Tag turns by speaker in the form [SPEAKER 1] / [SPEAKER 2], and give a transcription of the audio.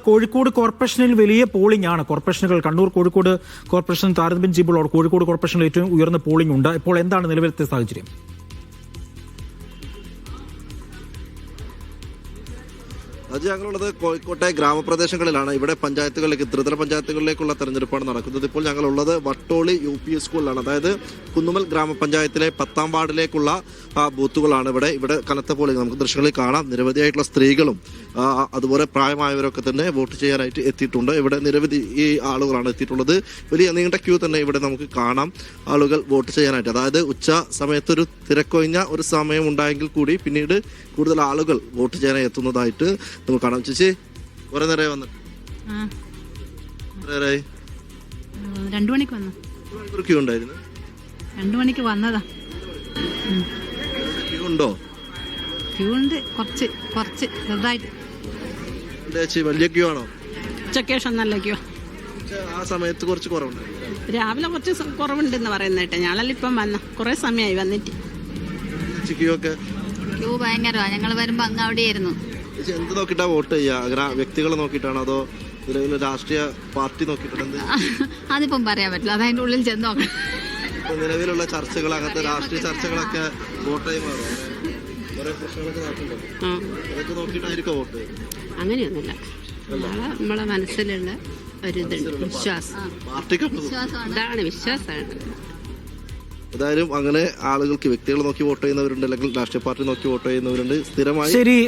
[SPEAKER 1] കോഴിക്കോട് കോർപ്പറേഷനിൽ വലിയ പോളിംഗ് ആണ്. കോർപ്പറേഷനുകൾ കണ്ണൂർ കോഴിക്കോട് കോർപ്പറേഷൻ താരതമ്യം ചെയ്യുമ്പോൾ കോഴിക്കോട് കോർപ്പറേഷനിൽ ഏറ്റവും ഉയർന്ന പോളിംഗ് ഉണ്ട്. ഇപ്പോൾ എന്താണ് നിലവിലത്തെ സാഹചര്യം?
[SPEAKER 2] അത് ഞങ്ങളുള്ളത് കോഴിക്കോട്ടെ ഗ്രാമപ്രദേശങ്ങളിലാണ്. ഇവിടെ പഞ്ചായത്തുകളിലേക്ക് ത്രിതല പഞ്ചായത്തുകളിലേക്കുള്ള തെരഞ്ഞെടുപ്പാണ് നടക്കുന്നത്. ഇപ്പോൾ ഞങ്ങളുള്ളത് വട്ടോളി UP സ്കൂളിലാണ്. അതായത് കുന്നുമ്മൽ ഗ്രാമപഞ്ചായത്തിലെ 10ാം വാർഡിലേക്കുള്ള ബൂത്തുകളാണ് ഇവിടെ കനത്ത പോളിംഗ് നമുക്ക് ദൃശ്യങ്ങളിൽ കാണാം. നിരവധിയായിട്ടുള്ള സ്ത്രീകളും അതുപോലെ പ്രായമായവരൊക്കെ തന്നെ വോട്ട് ചെയ്യാനായിട്ട് എത്തിയിട്ടുണ്ട്. ഇവിടെ നിരവധി ആളുകളാണ് എത്തിയിട്ടുള്ളത്. വലിയ നീണ്ട ക്യൂ തന്നെ ഇവിടെ നമുക്ക് കാണാം ആളുകൾ വോട്ട് ചെയ്യാനായിട്ട്. അതായത് ഉച്ച സമയത്തൊരു തിരക്കൊഴിഞ്ഞ ഒരു സമയം ഉണ്ടായെങ്കിൽ കൂടി പിന്നീട് കൂടുതൽ ആളുകൾ വോട്ട് ചെയ്യാനായി എത്തുന്നതായിട്ട് നമുക്ക് കാണാം. ചേച്ചി കുറെ നേരമായി വന്നിട്ട്
[SPEAKER 3] 2 മണിക്ക് വന്നു.
[SPEAKER 2] ക്യൂ ഉണ്ടായിരുന്നു.
[SPEAKER 3] 2 മണിക്ക് വന്നതാ.
[SPEAKER 2] ക്യൂ ഉണ്ടോ?
[SPEAKER 3] ക്യൂ ഉണ്ട്, കുറച്ച് ചെറുതായിട്ട്.
[SPEAKER 2] ചേച്ചി വലിയ ക്യൂ ആണോ?
[SPEAKER 3] ഉച്ചയ്ക്ക് ശേഷം നല്ല ക്യൂ.
[SPEAKER 2] ആ സമയത്ത് കുറച്ച് കുറവുണ്ട്.
[SPEAKER 3] രാവിലെ കുറച്ച് കുറവുണ്ടെന്ന് പറയുന്നേട്ടെ. ഞാനെല്ലാം ഇപ്പം വന്ന കുറെ സമയമായി വന്നിട്ട്.
[SPEAKER 2] ക്യൂ ഒക്കെ
[SPEAKER 4] ക്യൂ ഭയങ്കരമാണ്. ഞങ്ങൾ വരുമ്പോ അങ്ങ് അവിടെയായിരുന്നു.
[SPEAKER 2] എന്ത് നോക്കിട്ടാ വോട്ട് ചെയ്യാ? വ്യക്തികളെ നോക്കിയിട്ടാണോ അതോ രാഷ്ട്രീയ പാർട്ടി നോക്കിയിട്ടുണ്ട്?
[SPEAKER 4] അതിപ്പം പറയാൻ പറ്റില്ല, അതതിന്റെ ഉള്ളിൽ ചെന്ന് നോക്കണം.
[SPEAKER 2] നിലവിലുള്ള ചർച്ചകൾ, അങ്ങനത്തെ രാഷ്ട്രീയ ചർച്ചകളൊക്കെ വോട്ടായി മാറും. കുറെ പ്രശ്നങ്ങളൊക്കെ നടക്കുന്നുണ്ടോ? അതൊക്കെ നോക്കിയിട്ടായിരിക്കും വോട്ട്?
[SPEAKER 3] അങ്ങനെയൊന്നുമില്ല. നമ്മളെ മനസ്സിലുള്ള ഒരു വിശ്വാസം, ഇതാണ് വിശ്വാസമാണ്.
[SPEAKER 2] ഏതായാലും അങ്ങനെ ആളുകൾക്ക് വ്യക്തികളെ നോക്കി വോട്ട് ചെയ്യുന്നവരുണ്ട്, അല്ലെങ്കിൽ രാഷ്ട്രീയ പാർട്ടി നോക്കി വോട്ട് ചെയ്യുന്നവരുണ്ട്. സ്ഥിരമായി
[SPEAKER 1] ശരി.